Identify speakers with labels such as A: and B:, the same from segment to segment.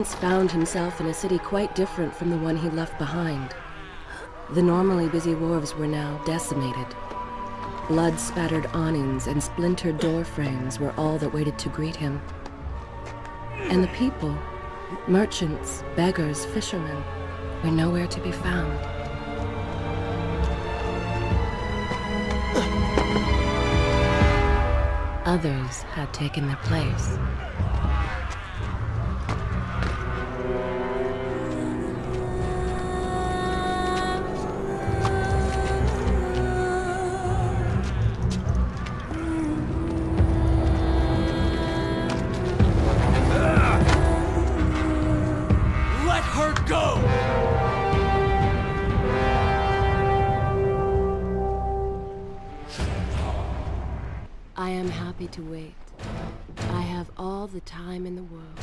A: Found himself in a city quite different from the one he left behind. The normally busy wharves were now decimated. Blood-spattered awnings and splintered door frames were all that waited to greet him. And the people, merchants, beggars, fishermen, were nowhere to be found. Others had taken their place. I am happy to wait. I have all the time in the world.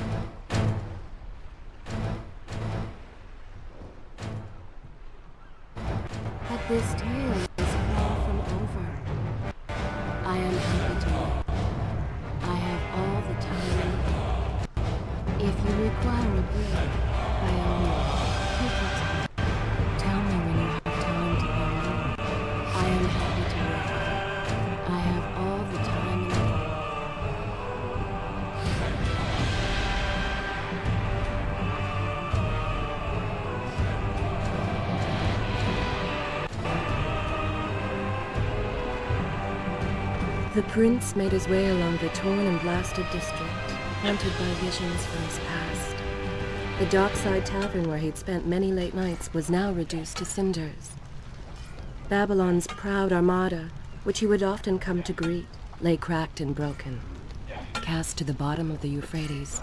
A: But this tale is far from over. I am happy to wait. I have all the time in the world. If you require a break, by all means, take your time. Tell me when you have time to hear more. I am happy to wait. I have all the time in the world. The prince made his way along the torn and blasted district, haunted by visions from his past. The dockside tavern where he'd spent many late nights was now reduced to cinders. Babylon's proud armada, which he would often come to greet, lay cracked and broken, cast to the bottom of the Euphrates.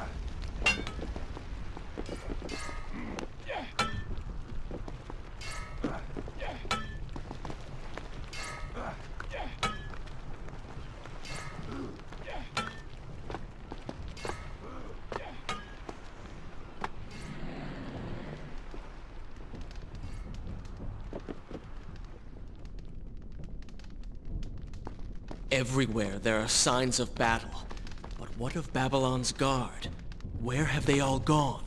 B: Everywhere there are signs of battle. But what of Babylon's guard? Where have they all gone?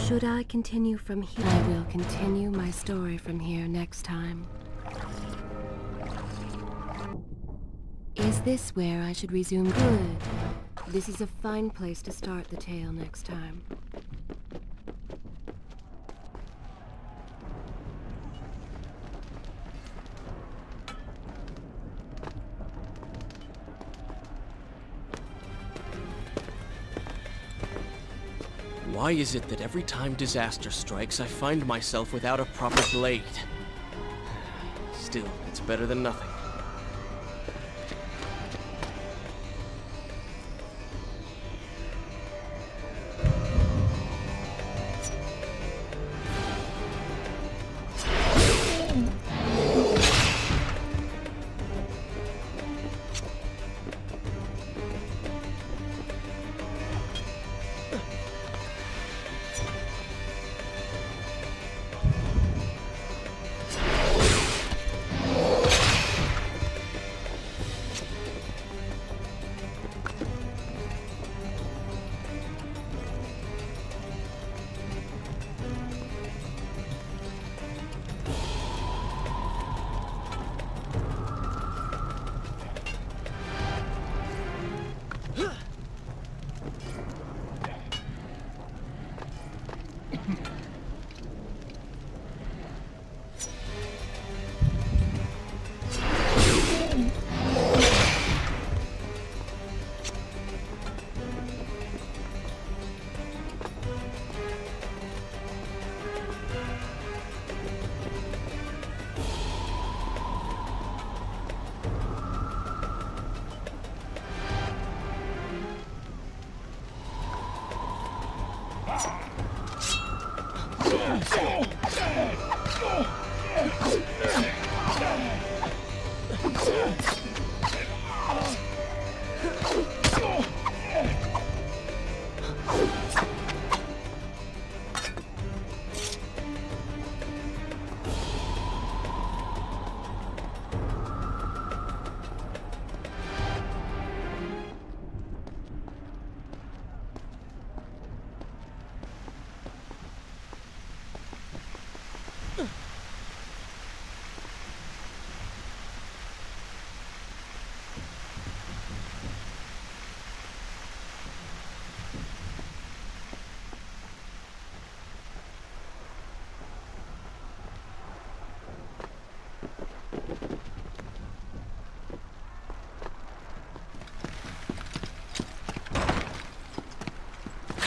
A: Should I continue from here? I will continue my story from here next time. Is this where I should resume? Good. This is a fine place to start the tale next time.
B: Why is it that every time disaster strikes, I find myself without a proper blade? Still, it's better than nothing.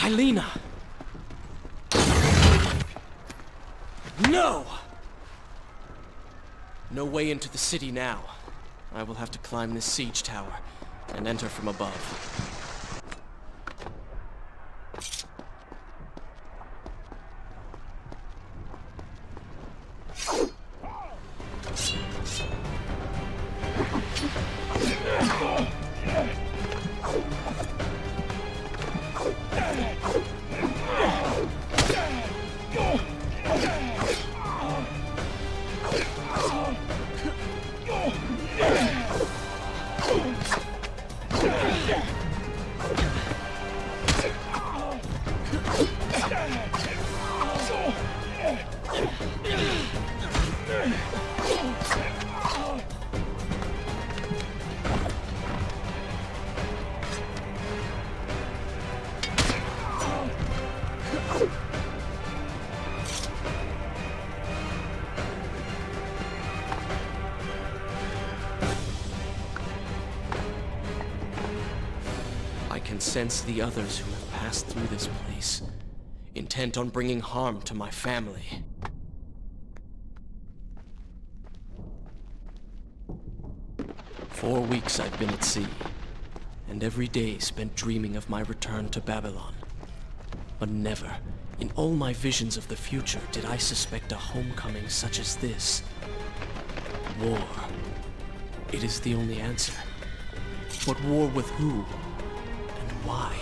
B: Kylina! No! No way into the city now. I will have to climb this siege tower and enter from above. I can sense the others who have passed through this place, intent on bringing harm to my family. For 4 weeks I've been at sea, and every day spent dreaming of my return to Babylon. But never, in all my visions of the future, did I suspect a homecoming such as this. War. It is the only answer. But war with who? And why?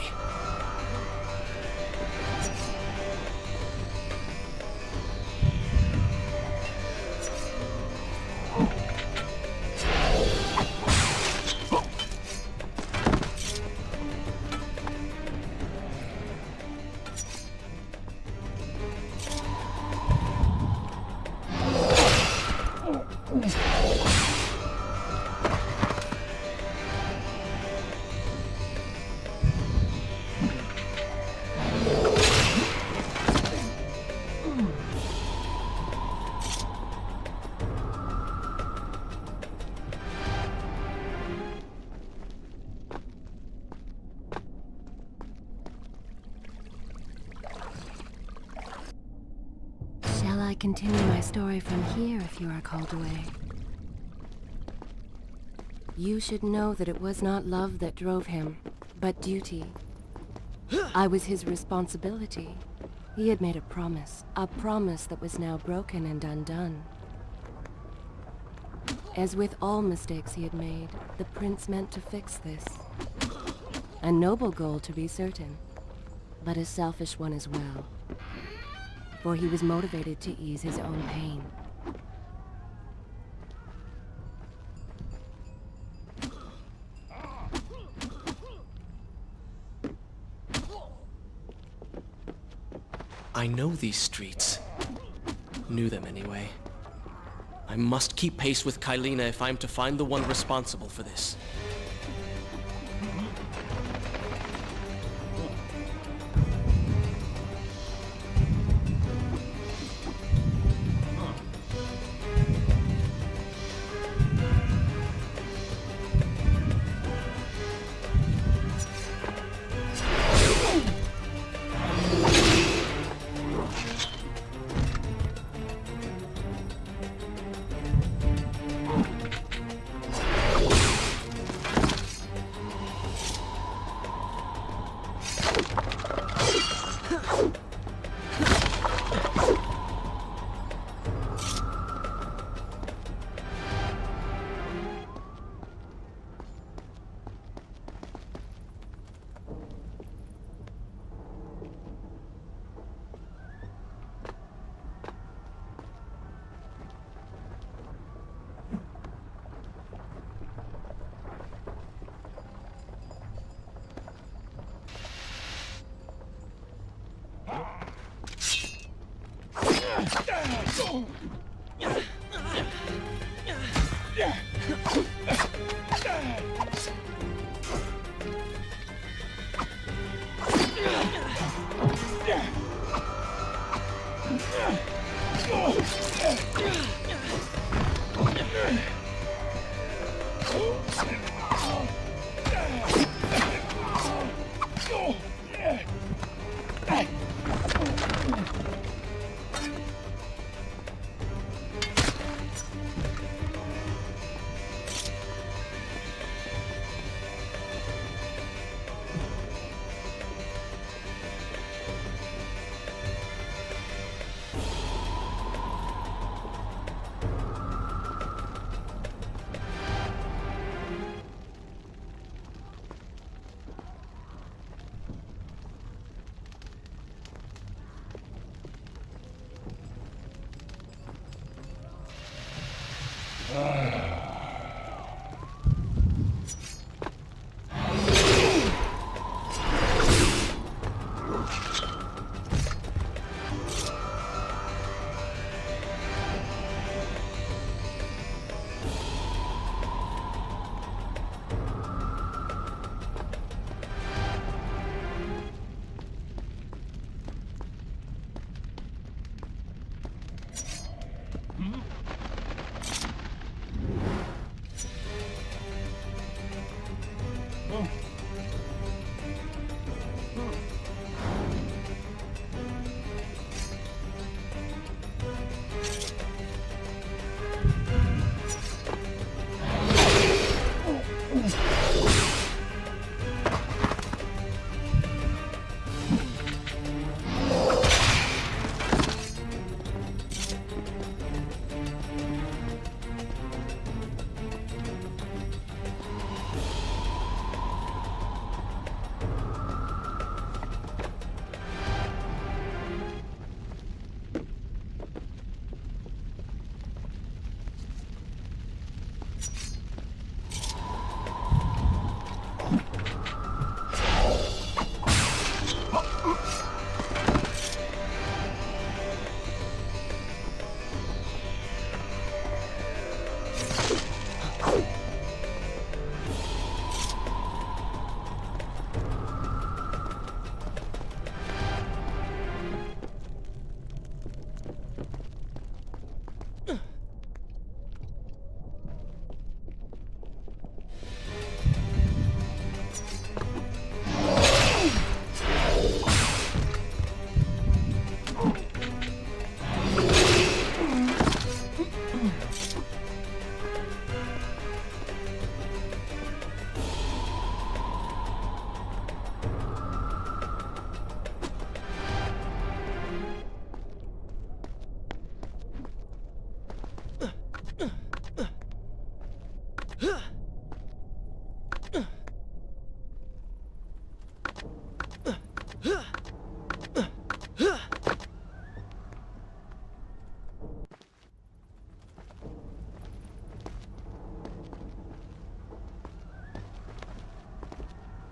A: I continue my story from here if you are called away. You should know that it was not love that drove him, but duty. I was his responsibility. He had made a promise that was now broken and undone. As with all mistakes he had made, the prince meant to fix this. A noble goal, to be certain, but a selfish one as well. For he was motivated to ease his own pain.
B: I know these streets. Knew them anyway. I must keep pace with Kylina if I'm to find the one responsible for this.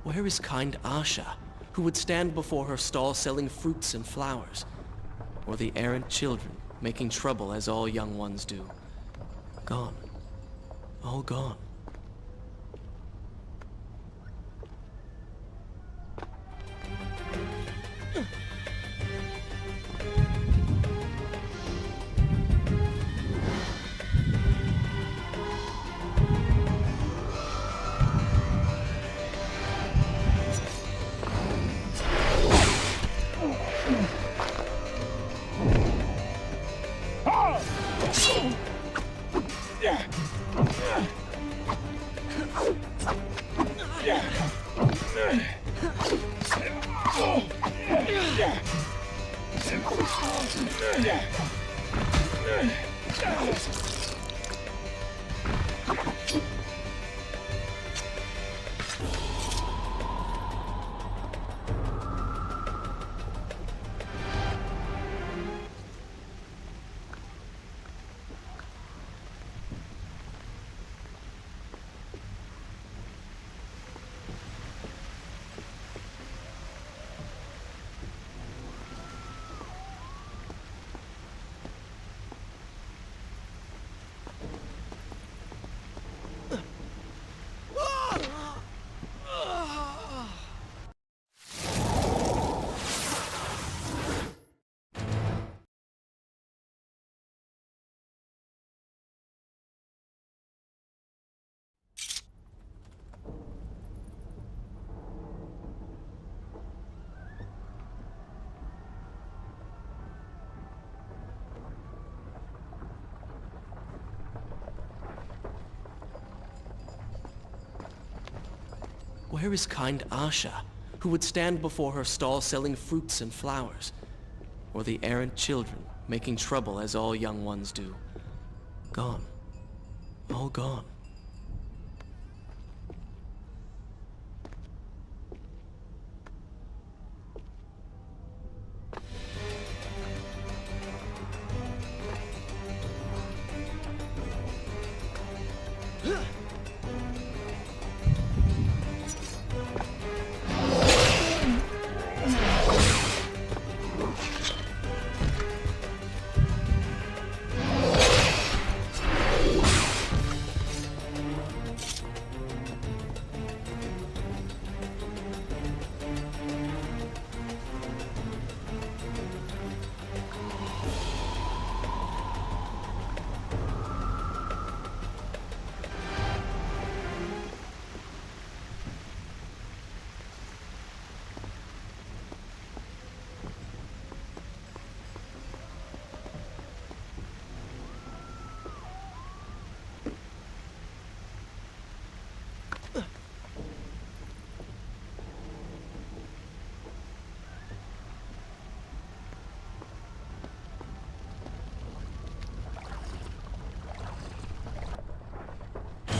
B: Where is kind Asha, who would stand before her stall selling fruits and flowers? Or the errant children, making trouble as all young ones do? Gone. All gone. Where is kind Asha, who would stand before her stall selling fruits and flowers? Or the errant children, making trouble as all young ones do? Gone. All gone.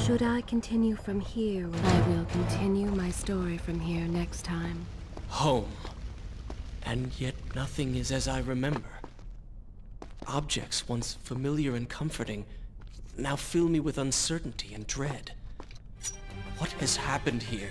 A: Should I continue from here, I will continue my story from here next time.
B: Home. And yet nothing is as I remember. Objects once familiar and comforting now fill me with uncertainty and dread. What has happened here?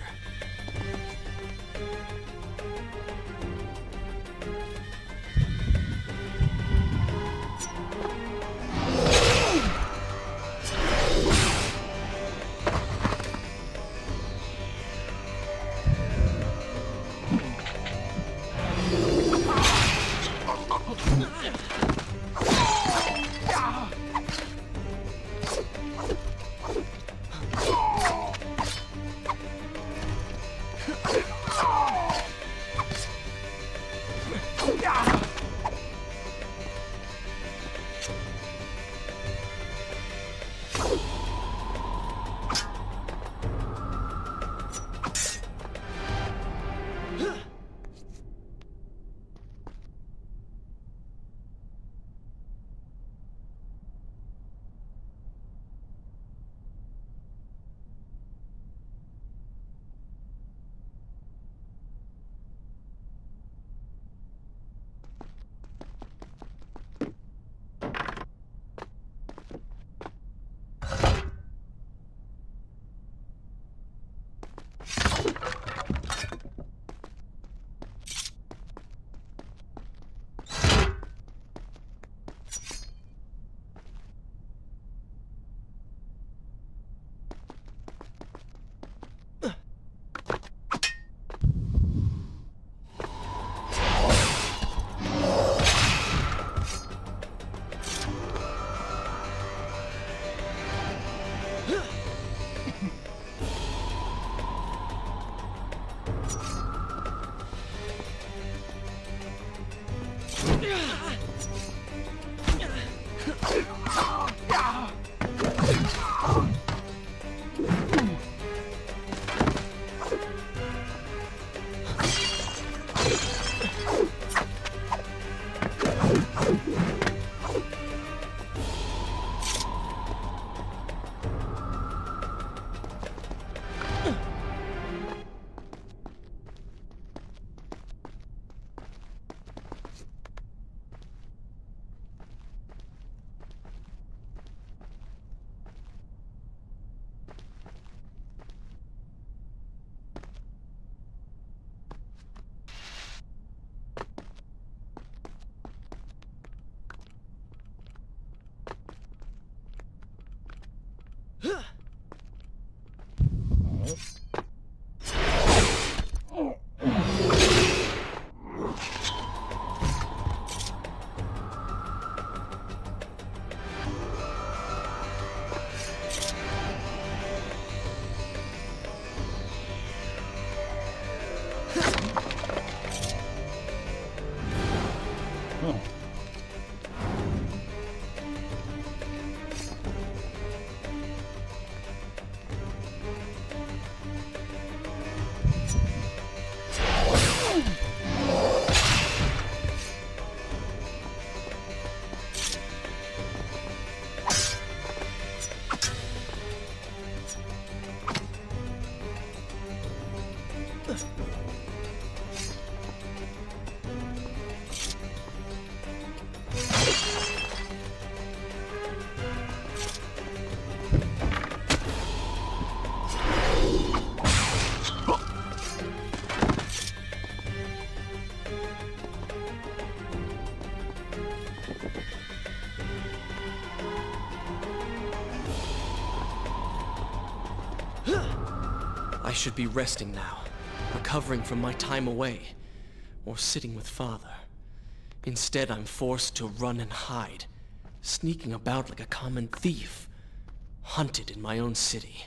B: should be resting now, recovering from my time away, or sitting with Father. Instead, I'm forced to run and hide, sneaking about like a common thief, hunted in my own city.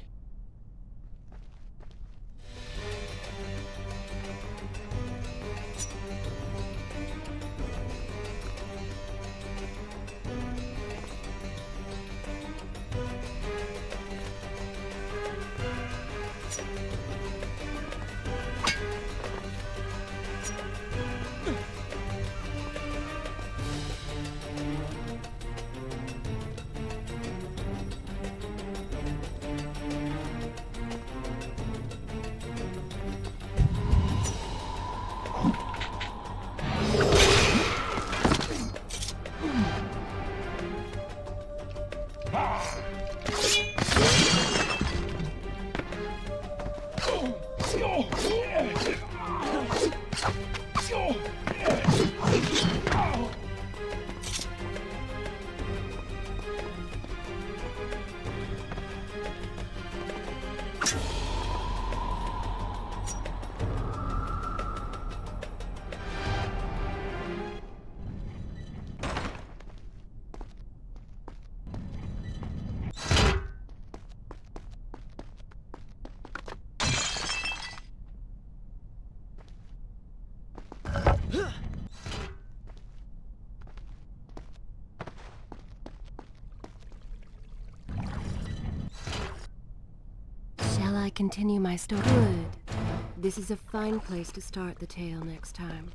A: Shall I continue my story? Good. This is a fine place to start the tale next time.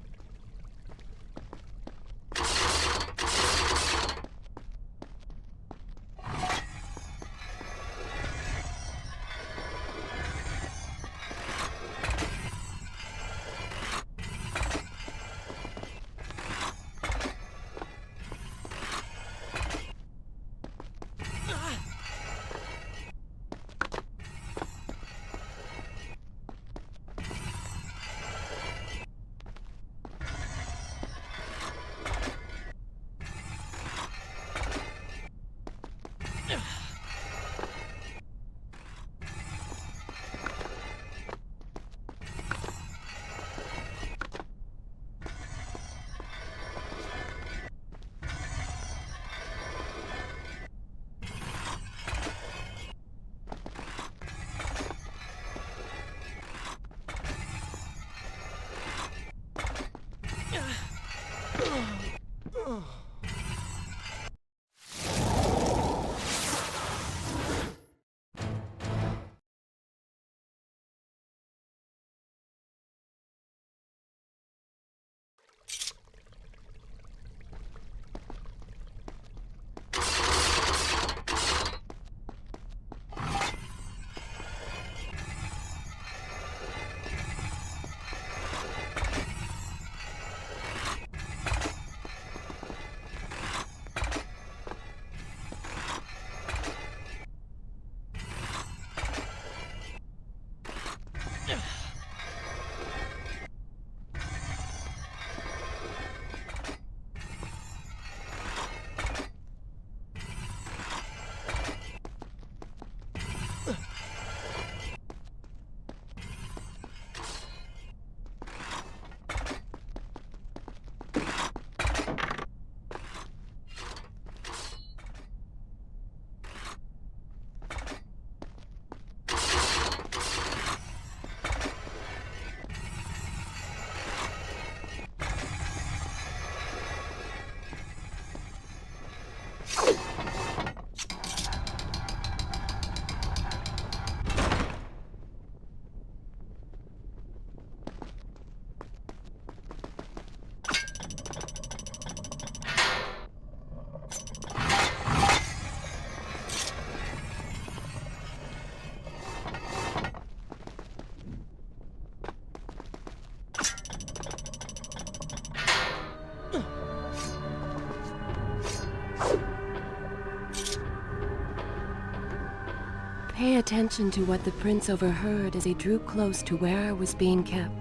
A: Pay attention to what the prince overheard as he drew close to where I was being kept.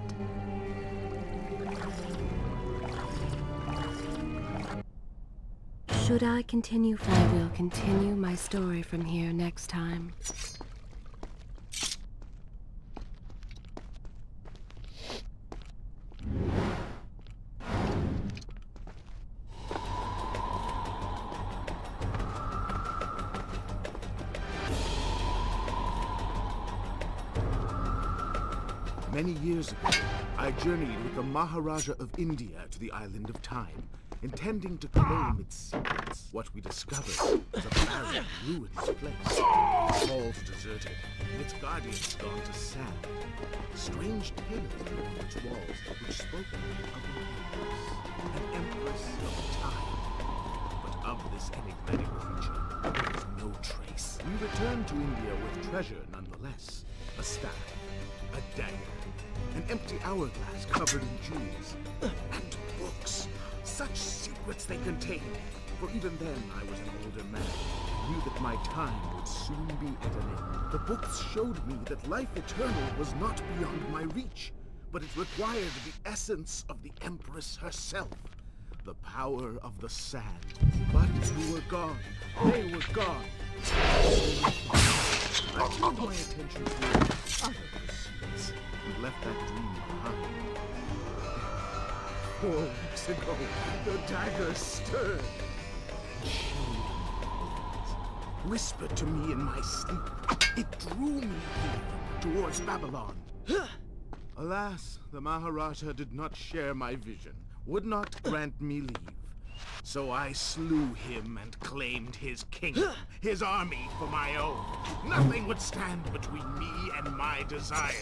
A: Should I continue? I will continue my story from here next time.
C: Many years ago, I journeyed with the Maharaja of India to the island of Time, intending to claim its secrets. What we discovered was a barren, ruinous place. The halls deserted, and its guardians gone to sand. Strange tales grew on its walls, which spoke of an empress of time. But of this enigmatic creature, there was no trace. We returned to India with treasure nonetheless. A staff, a dagger, an empty hourglass covered in jewels, and books. Such secrets they contained. For even then I was an older man, and knew that my time would soon be at an end. The books showed me that life eternal was not beyond my reach, but it required the essence of the Empress herself, the power of the sand. But you were gone. They were gone. I turned my attention to other pursuits and left that dream behind. 4 weeks ago, the dagger stirred and showed me things, whispered to me in my sleep. It drew me here, towards Babylon. Alas, the Maharaja did not share my vision, would not grant me leave. So I slew him and claimed his kingdom, his army for my own. Nothing would stand between me and my desire.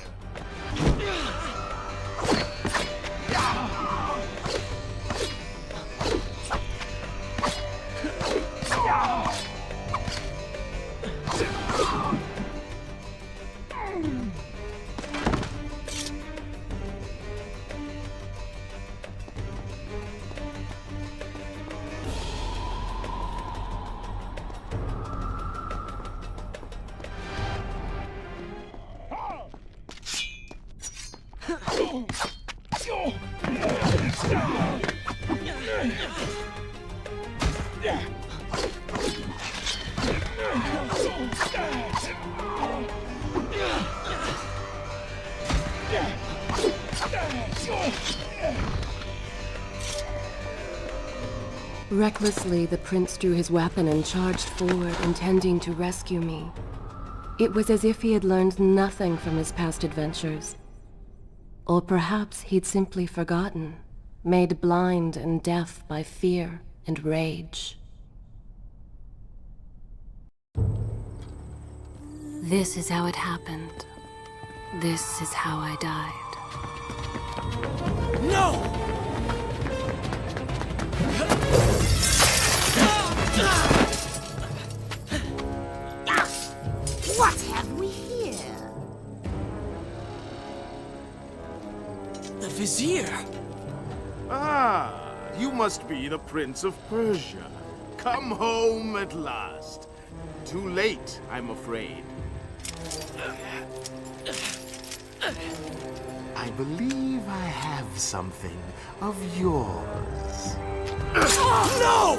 A: Recklessly, the prince drew his weapon and charged forward, intending to rescue me. It was as if he had learned nothing from his past adventures. Or perhaps he'd simply forgotten, made blind and deaf by fear and rage. This is how it happened. This is how I died.
B: No!
D: What have we here?
B: The Vizier!
C: Ah, you must be the Prince of Persia. Come home at last. Too late, I'm afraid. I believe I have something of yours.
B: No!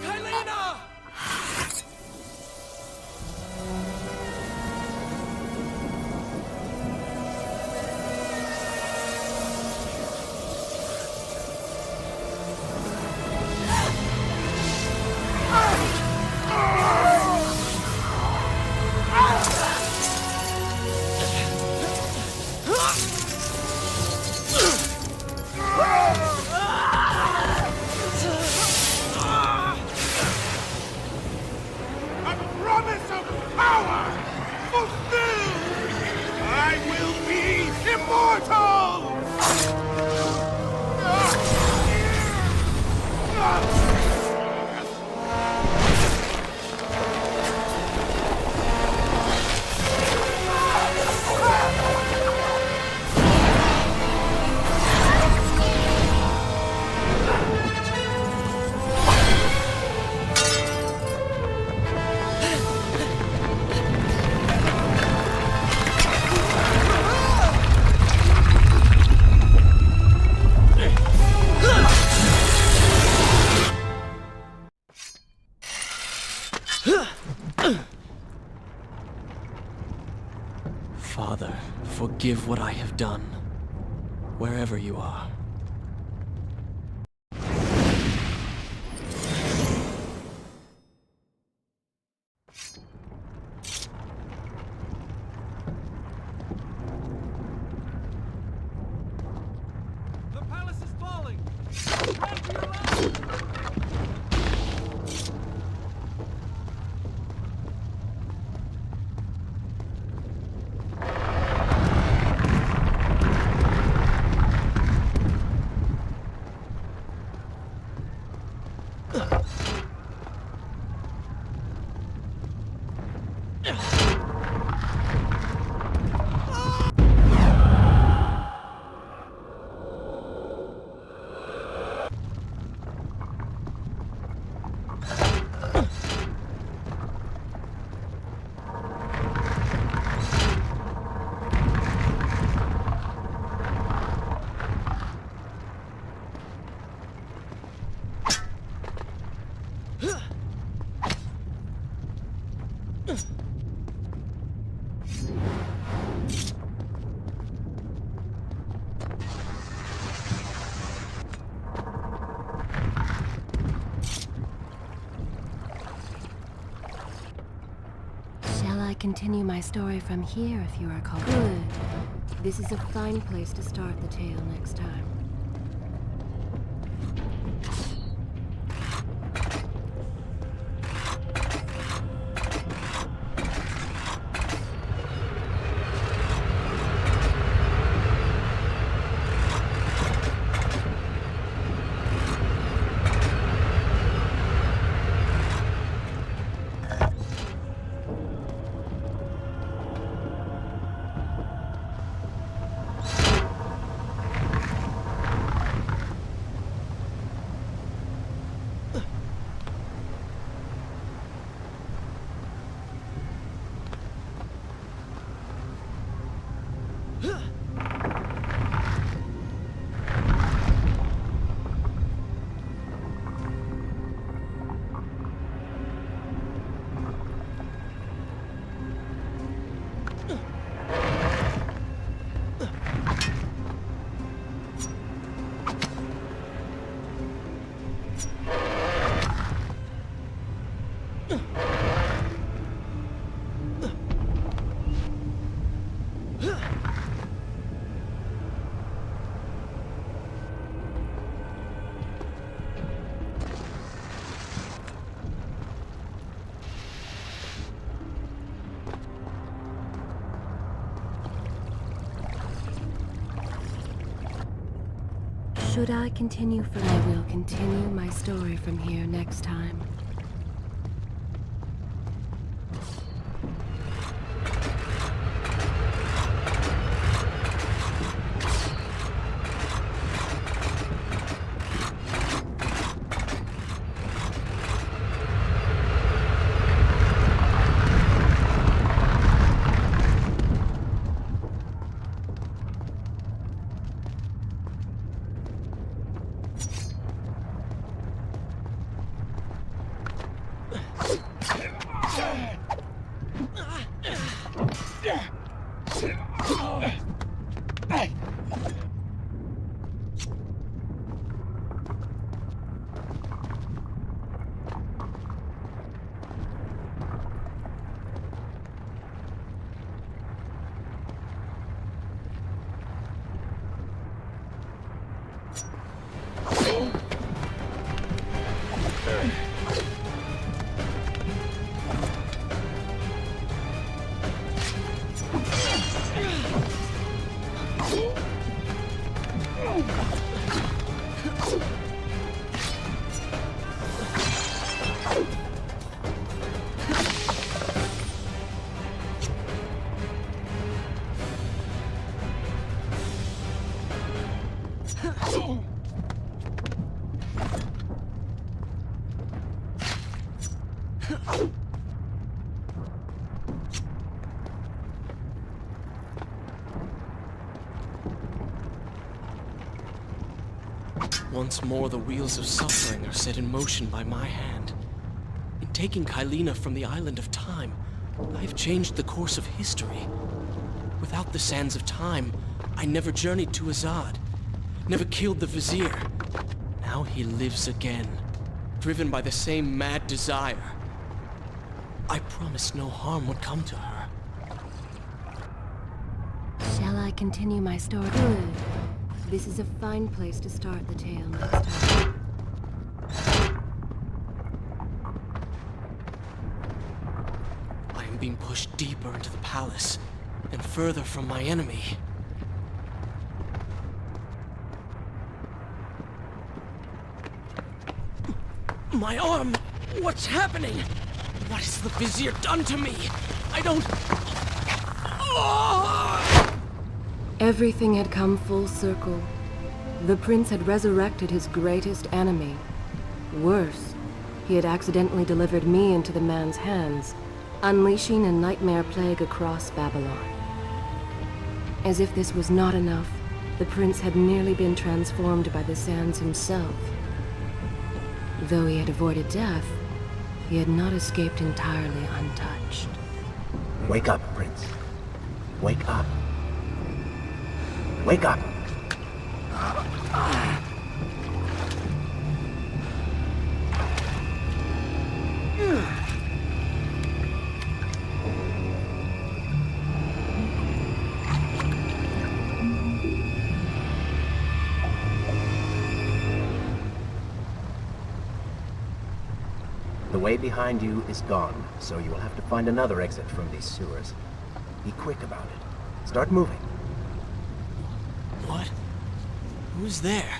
B: Kylena! Father, forgive what I have done, wherever you are.
A: continue my story from here if you are called? Good. This is a fine place to start the tale next time. Should I continue from... I will continue my story from here next time.
B: Once more, the wheels of suffering are set in motion by my hand. In taking Kylina from the island of time, I have changed the course of history. Without the sands of time, I never journeyed to Azad, never killed the Vizier. Now he lives again, driven by the same mad desire. I promised no harm would come to her.
A: Shall I continue my story? Good. This is a fine place to start the tale next time.
B: I am being pushed deeper into the palace, and further from my enemy. My arm! What's happening? What has the Vizier done to me? I don't...
A: Everything had come full circle. The prince had resurrected his greatest enemy. Worse, he had accidentally delivered me into the man's hands, unleashing a nightmare plague across Babylon. As if this was not enough, the prince had nearly been transformed by the sands himself. Though he had avoided death, he had not escaped entirely untouched.
E: Wake up, Prince. Wake up. Wake up! The way behind you is gone, so you will have to find another exit from these sewers. Be quick about it. Start moving.
B: What? Who's there?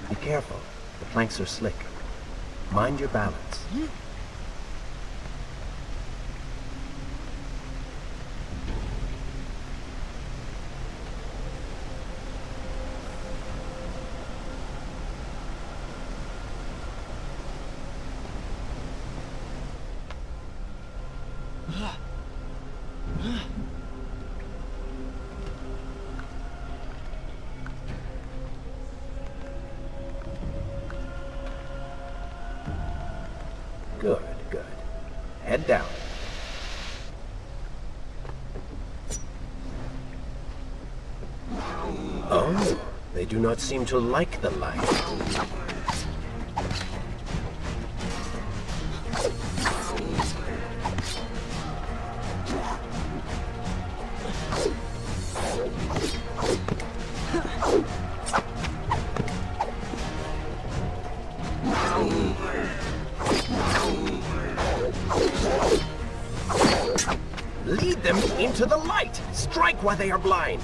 E: Be careful. The planks are slick. Mind your balance. Good, good. Head down. Oh, they do not seem to like the light. Lead them into the light! Strike while they are blind!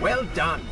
E: Well done!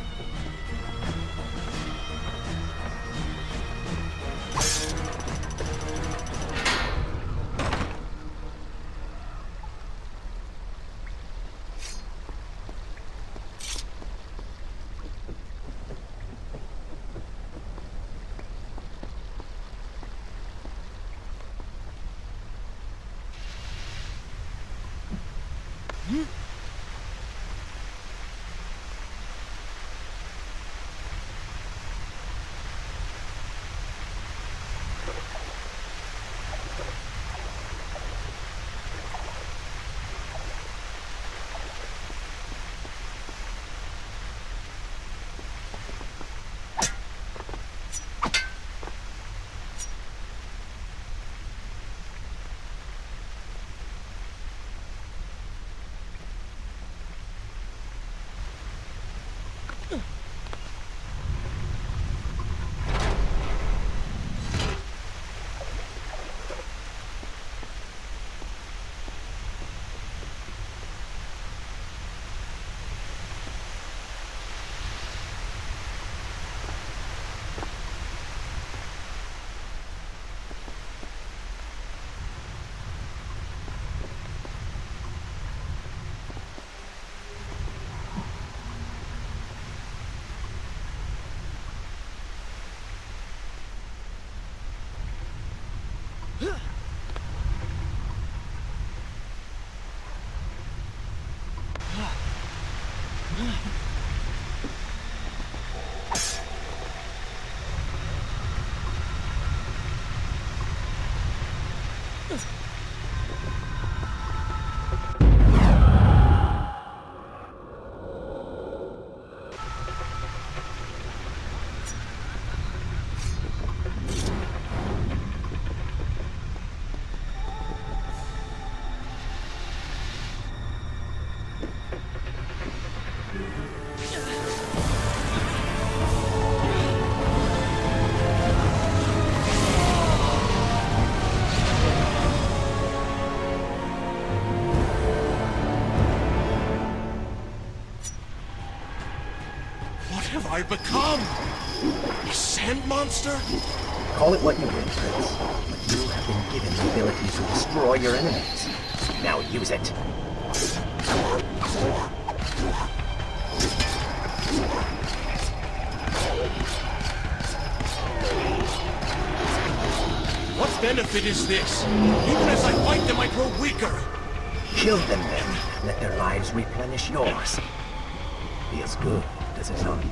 B: I become? A sand monster?
E: Call it what you will, Prince, but you have been given the ability to destroy your enemies. Now use it.
B: What benefit is this? Even as I fight them, I grow weaker.
E: Kill them then. Let their lives replenish yours. Feels good, does it not?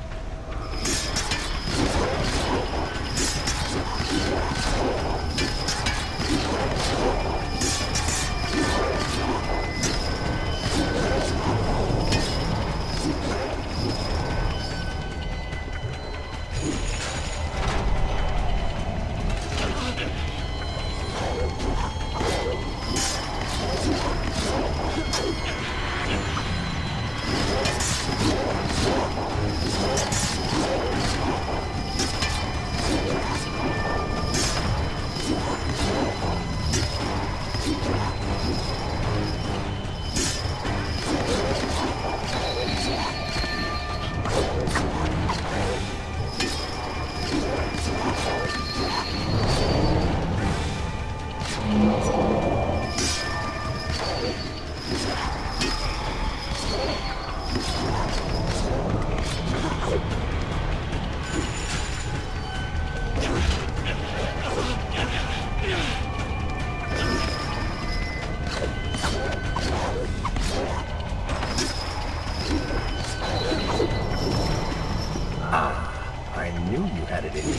E: knew you had it in you.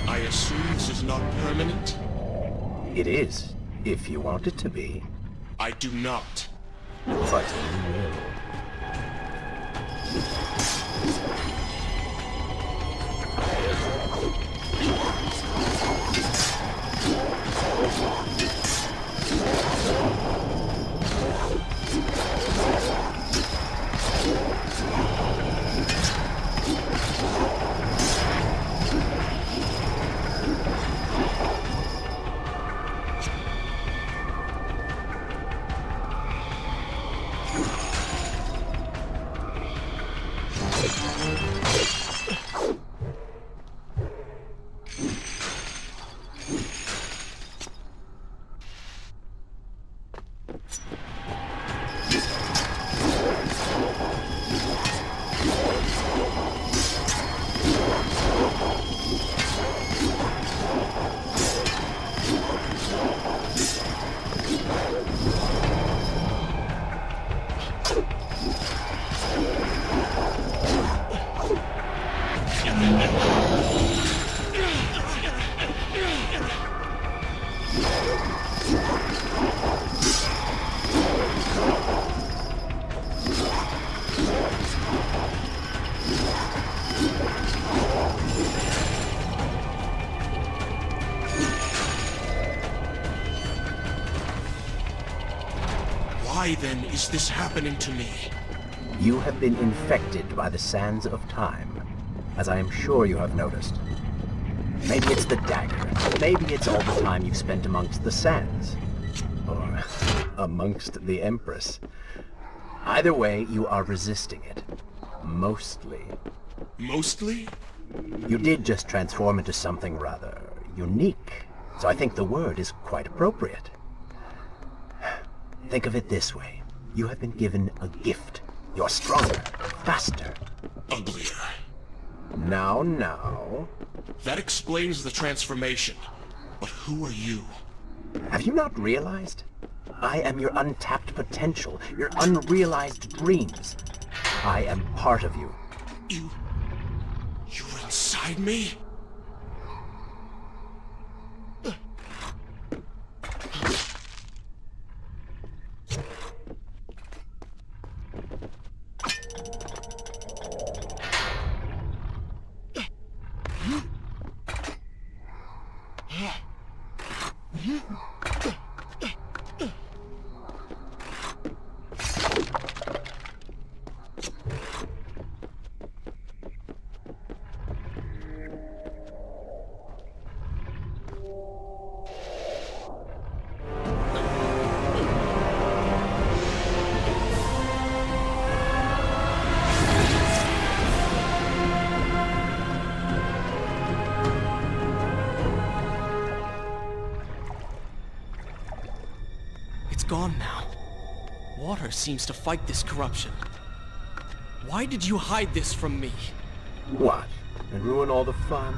B: I assume this is not permanent?
E: It is, if you want it to be.
B: I do not.
E: But you will.
B: Why then is this happening to me?
E: You have been infected by the sands of time, as I am sure you have noticed. Maybe it's the dagger. Maybe it's all the time you've spent amongst the sands. Or amongst the Empress. Either way, you are resisting it. Mostly.
B: Mostly?
E: You did just transform into something rather unique, so I think the word is quite appropriate. Think of it this way. You have been given a gift. You're stronger, faster.
B: Uglier.
E: Now.
B: That explains the transformation. But who are you?
E: Have you not realized? I am your untapped potential, your unrealized dreams. I am part of you.
B: You're inside me? Gone now. Water seems to fight this corruption. Why did you hide this from me?
E: What? And ruin all the fun?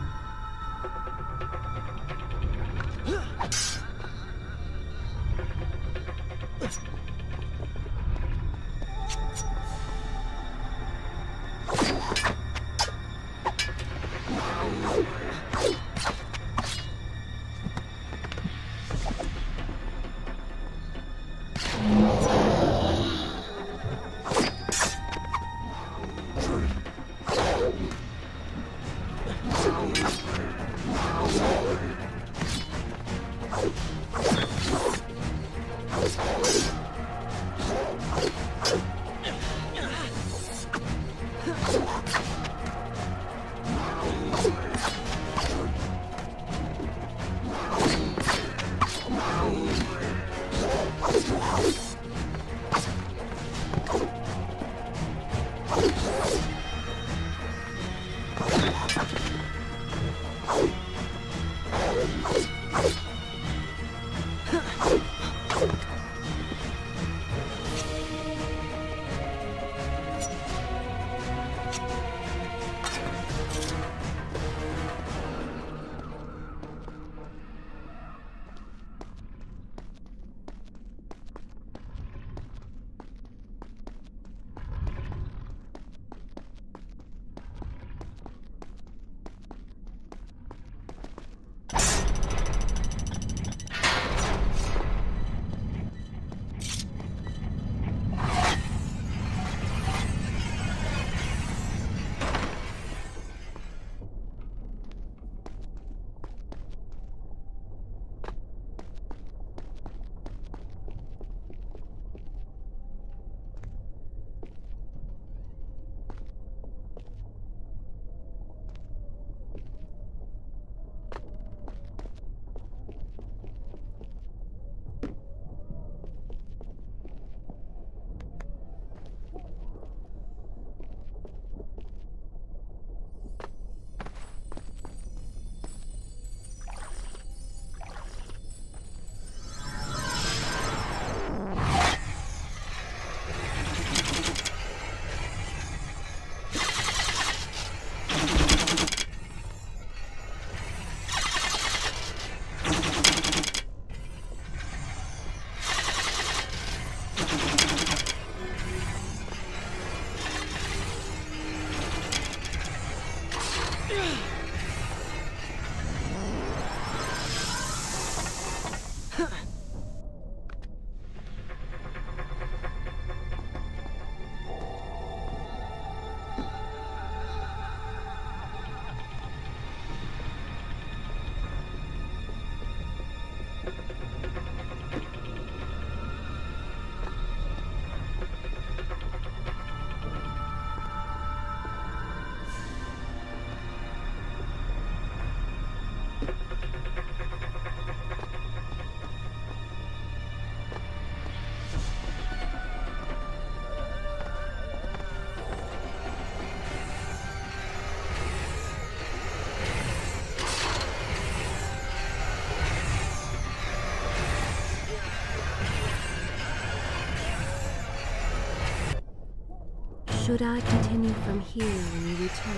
A: Should I continue from here when you return?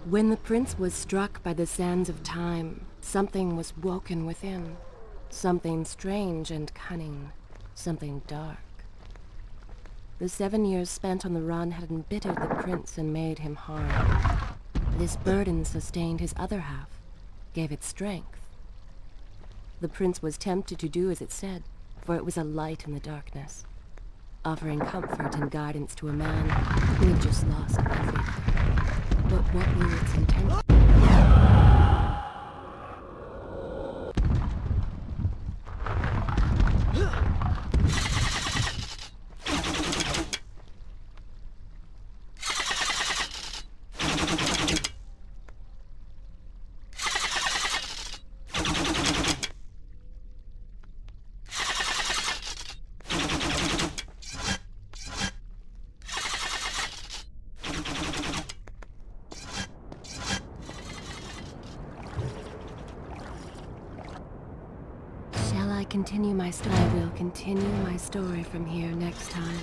A: When the prince was struck by the sands of time, something was woken within. Something strange and cunning. Something dark. The 7 years spent on the run had embittered the prince and made him hard. This burden sustained his other half, gave it strength. The prince was tempted to do as it said, for it was a light in the darkness, offering comfort and guidance to a man who had just lost everything. But what were its intentions? Continue my story. I will continue my story from here next time.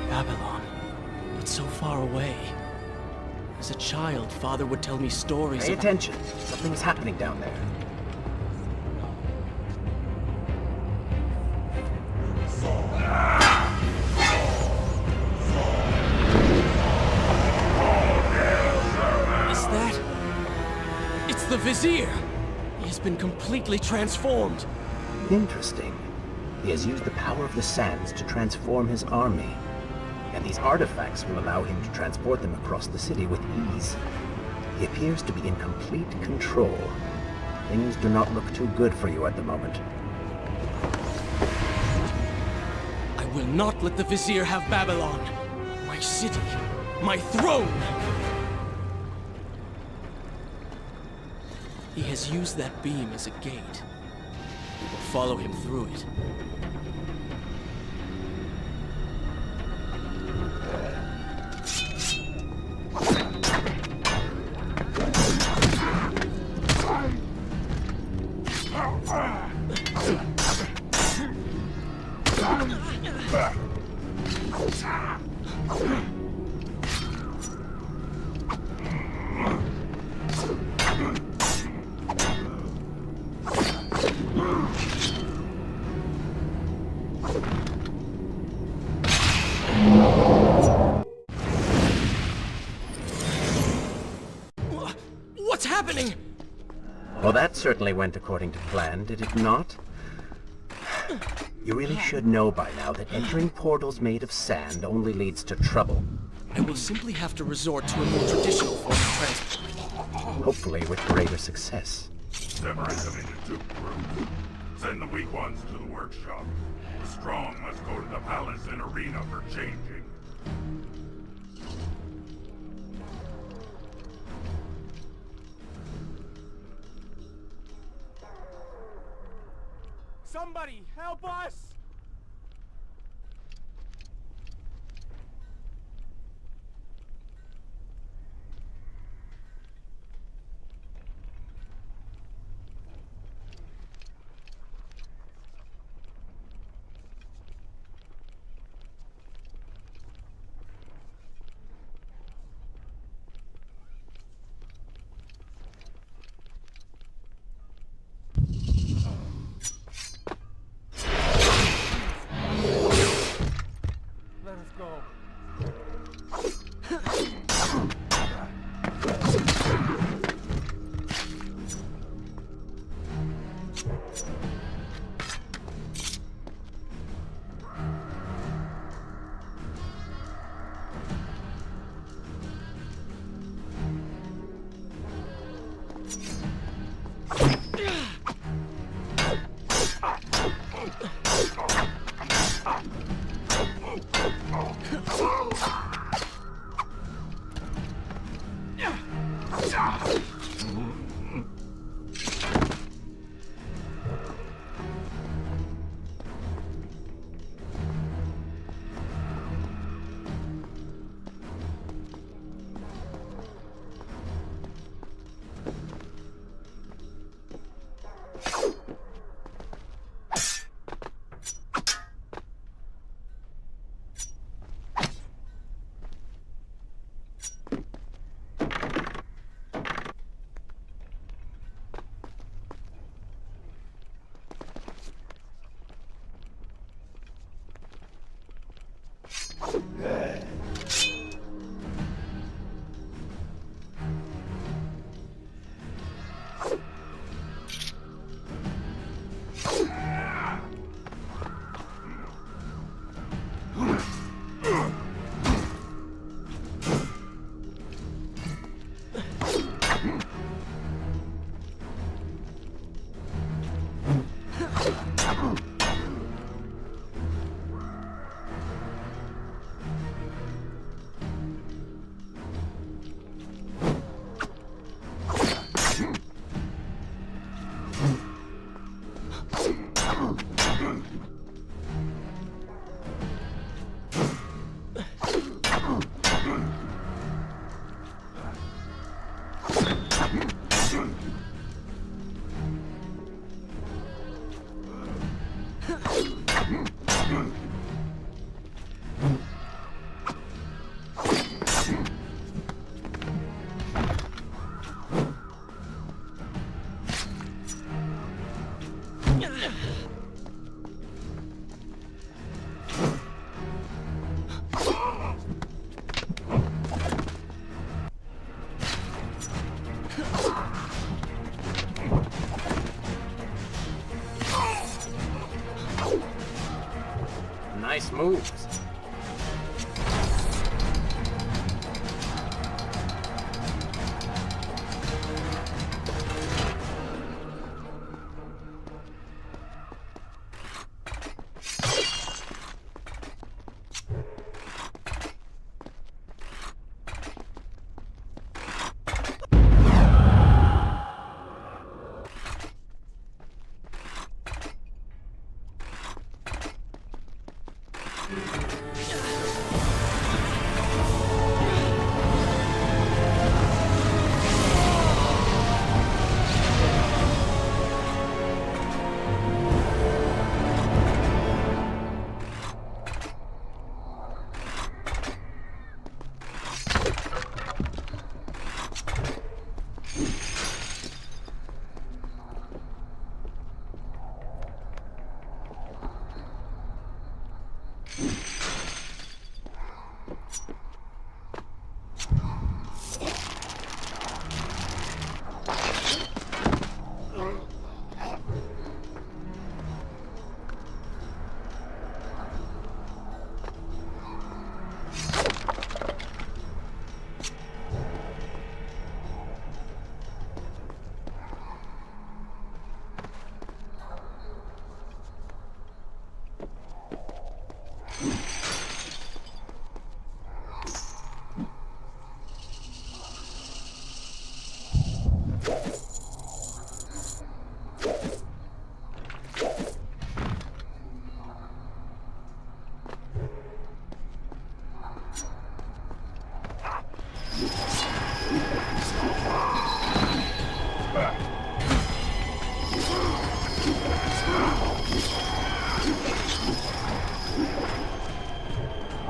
B: Babylon, but so far away. As a child, Father would tell me stories
E: Pay
B: of...
E: attention. Something's happening down there.
B: The Vizier! He has been completely transformed.
E: Interesting. He has used the power of the sands to transform his army. And these artifacts will allow him to transport them across the city with ease. He appears to be in complete control. Things do not look too good for you at the moment.
B: I will not let the Vizier have Babylon. My city. My throne! He has used that beam as a gate. We will follow him through it. What's happening?
E: Well, that certainly went according to plan, did it not? You really should know by now that entering portals made of sand only leads to trouble.
B: I will simply have to resort to a more traditional form of transport.
E: Hopefully with greater success.
F: Separate them into 2 groups. Send the weak ones to the workshop. The strong must go to the palace and arena for changing.
G: Somebody, help us!
E: Nice moves.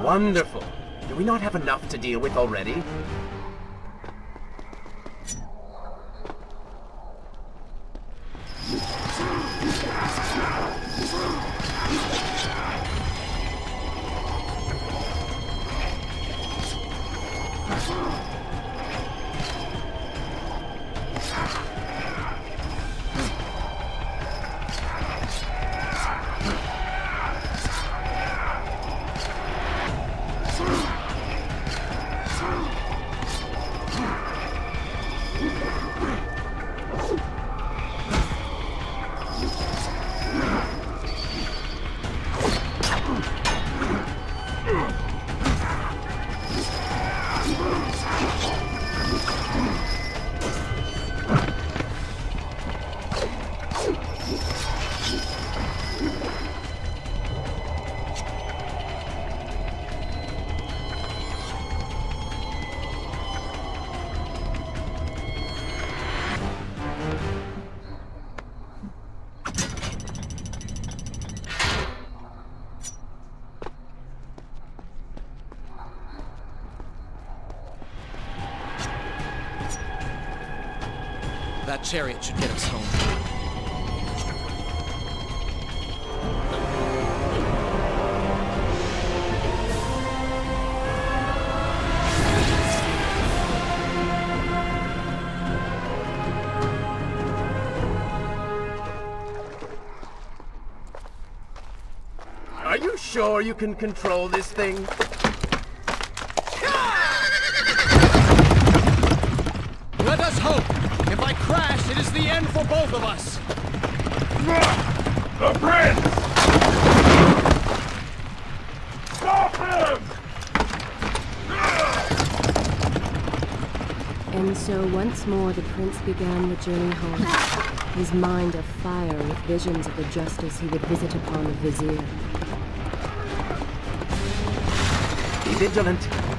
E: Wonderful. Do we not have enough to deal with already?
B: That chariot should get us home.
E: Are you sure you can control this thing?
B: Let us hope! If I crash, it is the end for both of us!
F: The prince! Stop him!
A: And so once more the prince began the journey home, his mind afire with visions of the justice he would visit upon the vizier.
E: Be vigilant.